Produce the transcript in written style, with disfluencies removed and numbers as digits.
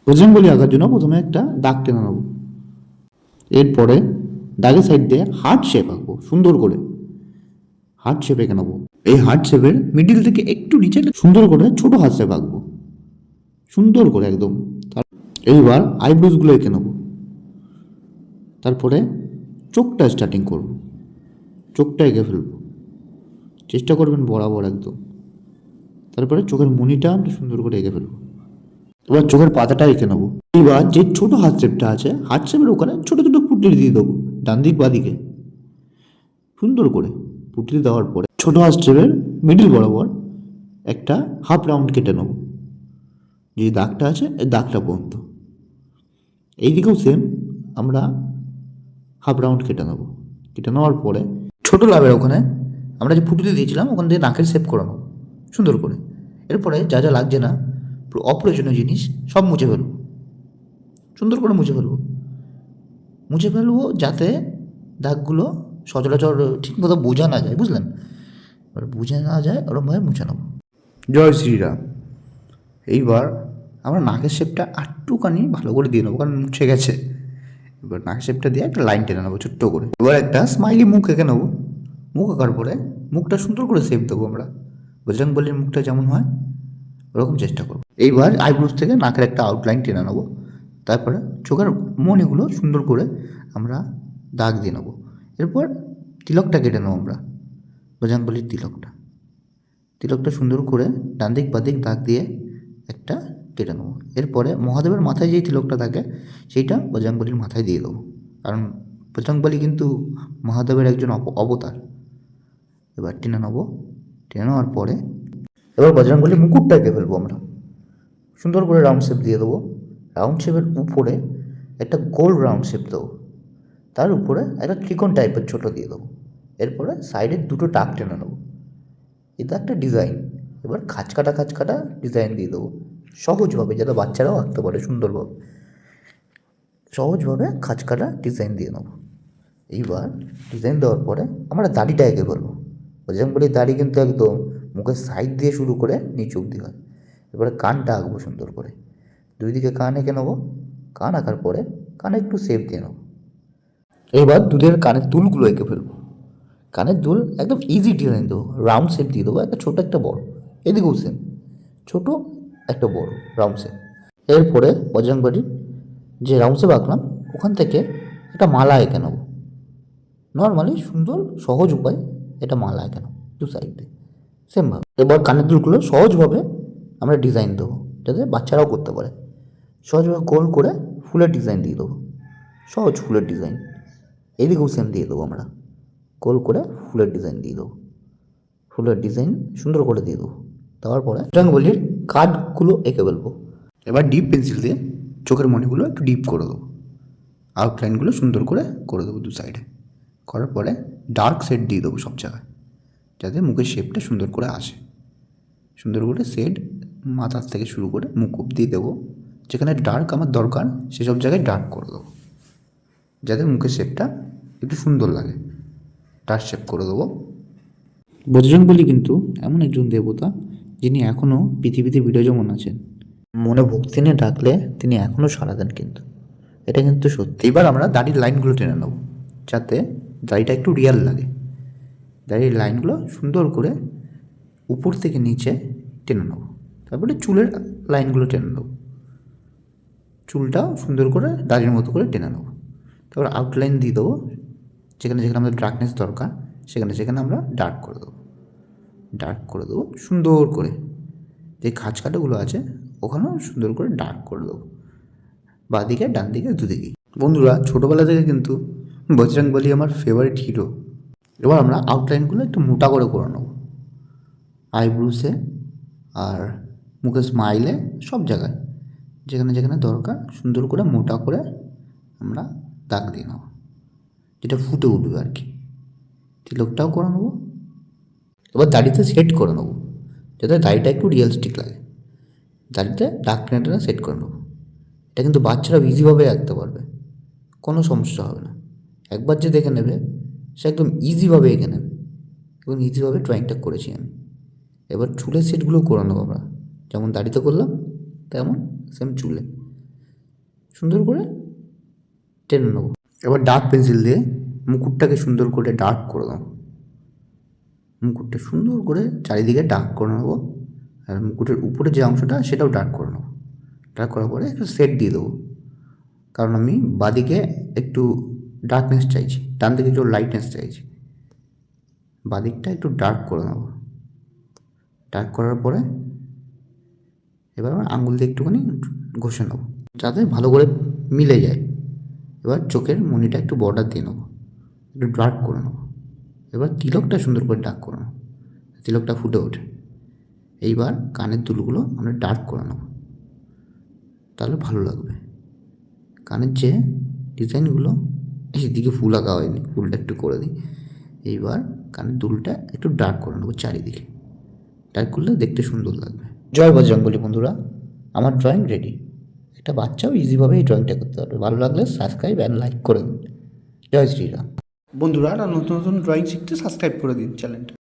বজরংবলী আঁকার জন্য প্রথমে একটা দাগ টেনে নেবো। এরপরে দাগের সাইড দিয়ে হার্ট শেপ আঁকবো সুন্দর করে। হার্ট শেপ এঁকে নেবো। এই হার্ট শেপের মিডিল থেকে একটু নিচে সুন্দর করে ছোট হার্ট শেপ আঁকবো সুন্দর করে একদম। এইবার আইব্রোসগুলো এঁকে নেবো। তারপরে চোখটা স্টার্টিং করব, চোখটা এঁকে ফেলবো, চেষ্টা করবেন বরাবর একদম। তারপরে চোখের মনিটা সুন্দর করে এঁকে ফেলবো। এবার চোখের পাতাটা এঁকে নেবো। এবার যে ছোট হাত শেপটা আছে হাত শেপের ওখানে ছোট ছোট পুটলি দিয়ে দেবো ডান দিক বা দিকে সুন্দর করে। পুটলি দেওয়ার পরে ছোট হাত শেপের মিডিল বরাবর একটা হাফ রাউন্ড কেটে নেবো, যে দাগটা আছে এই দাগটা পর্যন্ত। এইদিকেও সেম আমরা হাফ রাউন্ড কেটে নেবো। কেটে নেওয়ার পরে ছোট লাভের ওখানে আমরা যে পুটলি দিয়েছিলাম ওখান দিয়ে নাকের শেপ করে নেবো সুন্দর করে। এরপরে যা যা লাগছে না অপ্রয়োজনীয় জিনিস সব মুছে ফেলবো, সুন্দর করে মুছে ফেলবো। মুছে ফেলবো যাতে দাগগুলো সচরাচর ঠিকমতো বোঝা না যায়, বুঝলেন? এবার বুঝে না যায় ওরমভাবে মুছে নেবো। জয় শ্রীরাম। এইবার আমরা নাকের শেপটা একটুখানি ভালো করে দিয়ে নেবো, কারণ মুছে গেছে। এবার নাকের শেপটা দিয়ে একটা লাইন টেনে নেবো ছোট্ট করে। এবার একটা স্মাইলি মুখ এঁকে নেবো। মুখ আঁকার পরে মুখটা সুন্দর করে শেপ দেবো আমরা, বজরংবলীর মুখটা যেমন হয় ওরকম চেষ্টা করবো। এইবার আইব্রোস থেকে নাকের একটা আউটলাইন টেনে নেবো। তারপরে চোখের মণিগুলো সুন্দর করে আমরা দাগ দিয়ে নেবো। এরপর তিলকটা কেটে নেবো আমরা, বজরংবলীর তিলকটা। তিলকটা সুন্দর করে ডান দিক বাঁ দিক দাগ দিয়ে একটা কেটে নেবো। এরপরে মহাদেবের মাথায় যেই তিলকটা থাকে সেইটা বজরংবলীর মাথায় দিয়ে দেবো, কারণ বজরংবলী কিন্তু মহাদেবের একজন অবতার। এবার টেনে নেবো। টেনে নেওয়ার পরে এবার বজরংবলীর মুকুটটা এঁকে ফেলবো আমরা, সুন্দর করে রাউন্ড শেপ দিয়ে দেবো। রাউন্ড শেপের উপরে একটা গোল রাউন্ড শেপ দেবো, তার উপরে একটা ত্রিকোণ টাইপের ছোটো দিয়ে দেবো। এরপরে সাইডে দুটো টাক টেনে নেবো। এটা একটা ডিজাইন। এবার খাঁচকাটা ডিজাইন দিয়ে দেবো সহজভাবে, যাতে বাচ্চারাও আঁকতে পারে সুন্দরভাবে। সহজভাবে খাঁচকাটা ডিজাইন দিয়ে নেবো। এইবার ডিজাইন দেওয়ার পরে আমরা দাড়িটা এঁকে ফেলবো। বজরংবলীর দাড়ি কিন্তু একদম মুখের সাইড দিয়ে শুরু করে নিচে অবধি হয়। এবারে কানটা আঁকবো সুন্দর করে, দুই দিকে কান এঁকে নেবো। কান আঁকার পরে কানে একটু শেপ দিয়ে নেবো। এবার দুধের কানের দুলগুলো এঁকে ফেলবো। কানের দুল একদম ইজি ডিজাইন দেবো, রাউন্ড শেপ দিয়ে দেবো, একটা ছোটো একটা বড়। এদিকেও সেম, ছোটো একটা বড় রাউন্ড শেপ। এরপরে বজরংবলীর যে রাউন্ড শেপ আঁকলাম ওখান থেকে একটা মালা এঁকে নেবো। নর্মালি সুন্দর সহজ উপায়, এটা মালা এঁকে নেবো দু সাইড দিয়ে সেমভাবে। এবার কানের দুলগুলো সহজভাবে আমরা ডিজাইন দেবো, যাতে বাচ্চারাও করতে পারে। সহজভাবে গোল করে ফুলের ডিজাইন দিয়ে দেবো, সহজ ফুলের ডিজাইন। এদিকেও সেম দিয়ে দেবো আমরা, গোল করে ফুলের ডিজাইন দিয়ে দেবো। ফুলের ডিজাইন সুন্দর করে দিয়ে দেবো। দেওয়ার পরে বজরংবলীর কাঠগুলো এঁকে ফেলবো। এবার ডিপ পেন্সিল দিয়ে চোখের মণিগুলো একটু ডিপ করে দেবো, আউটলাইনগুলো সুন্দর করে দেবো দু সাইডে। করার পরে ডার্ক শেড দিয়ে দেবো সব জায়গায়, যাতে মুখের শেপটা সুন্দর করে আসে। সুন্দর করে শেড মাথার থেকে শুরু করে মুখ অবধি দেবো। যেখানে ডার্ক আমার দরকার সেসব জায়গায় ডার্ক করে দেবো, যাতে মুখের শেপটা একটু সুন্দর লাগে। ডার্ক শেপ করে দেবো। বজরংবলী কিন্তু এমন একজন দেবতা যিনি এখনও পৃথিবীতে বিরাজমান আছেন। মনে ভক্তি নিয়ে ডাকলে তিনি এখনও সাড়া দেন কিন্তু, এটা কিন্তু সত্যি। এবার আমরা দাড়ির লাইনগুলো টেনে নেবো, যাতে দাড়িটা একটু রিয়াল লাগে। দাড়ির লাইনগুলো সুন্দর করে উপর থেকে নিচে টেনে নেবো। তারপরে চুলের লাইনগুলো টেনে নেবো, চুলটাও সুন্দর করে দাড়ির মতো করে টেনে নেবো। তারপর আউটলাইন দিয়ে দেবো, যেখানে যেখানে আমাদের ডার্কনেস দরকার সেখানে সেখানে আমরা ডার্ক করে দেবো সুন্দর করে। যে খাঁজকাটাগুলো আছে ওখানেও সুন্দর করে ডার্ক করে দেবো, বাঁদিকে ডান দিকে দুদিকেই। বন্ধুরা, ছোটোবেলা থেকে কিন্তু বজরংবলী আমার ফেভারিট হিরো। এবার আমরা আউটলাইনগুলো একটু মোটা করে নেবো, আইব্রুসে আর মুখের স্মাইলে সব জায়গায় যেখানে যেখানে দরকার সুন্দর করে মোটা করে আমরা দাগ দিয়ে নেবো, যেটা ফুটে উঠবে আর কি। তিলকটাও করে নেবো। এবার দাড়িতে সেট করে নেবো, যাতে দাড়িটা একটু রিয়েলিস্টিক লাগে। দাড়িতে দাগ টেনে টেনে সেট করে নেবো। এটা কিন্তু বাচ্চারা ইজিভাবে আঁকতে পারবে, কোনো সমস্যা হবে না। একবার যে দেখে নেবে সে একদম ইজিভাবে এঁকে নেবে, এবং ইজিভাবে ড্রয়িংটা করেছি আমি। এবার চুলের সেটগুলো করে নেবো আমরা, যেমন দাড়িতে করলাম তেমন সেম চুলে। সুন্দর করে টেনে নেবো। এবার ডার্ক পেন্সিল দিয়ে মুকুটটাকে সুন্দর করে ডার্ক করে দেবো। মুকুটটা সুন্দর করে চারিদিকে ডার্ক করে নেবো, আর মুকুটের উপরে যে অংশটা সেটাও ডার্ক করে নেবো। ডার্ক করার পরে একটু সেট দিয়ে দেবো, কারণ আমি বাঁদিকে একটু ডার্কনেস চাইছি, ডান দিকে একটু লাইটনেস চাইছি। বাঁদিকটা একটু ডার্ক করে নেবো। ডার্ক করার পরে এবার আমার আঙুল দিয়ে একটুখানি ঘষে নেবো যাতে ভালো করে মিলে যায়। এবার চোখের মণিটা একটু বর্ডার দিয়ে নেবো, একটু ডার্ক করে নেবো। এবার তিলকটা সুন্দর করে ডার্ক করে নেবো, তিলকটা ফুটে ওঠে। এইবার কানের দুলগুলো আমরা ডার্ক করে নেবো, তাহলে ভালো লাগবে। কানের যে ডিজাইনগুলো, এইদিকে ফুল আঁকা হয়নি, ফুলটা একটু করে দিই। এইবার কানের দুলটা একটু ডার্ক করে নেবো চারিদিকে, ডার্ক করলে দেখতে সুন্দর লাগবে। জয় বজরংবলী বন্ধুরা, আমার ড্রয়িং রেডি। একটা বাচ্চাও ইজিভাবে এই ড্রয়িংটা করতে পারবে। ভালো লাগলে সাবস্ক্রাইব অ্যান্ড লাইক করে দিন। জয় শ্রীরাম। বন্ধুরা, আর নতুন নতুন ড্রয়িং শিখতে সাবস্ক্রাইব করে দিন চ্যানেলটা।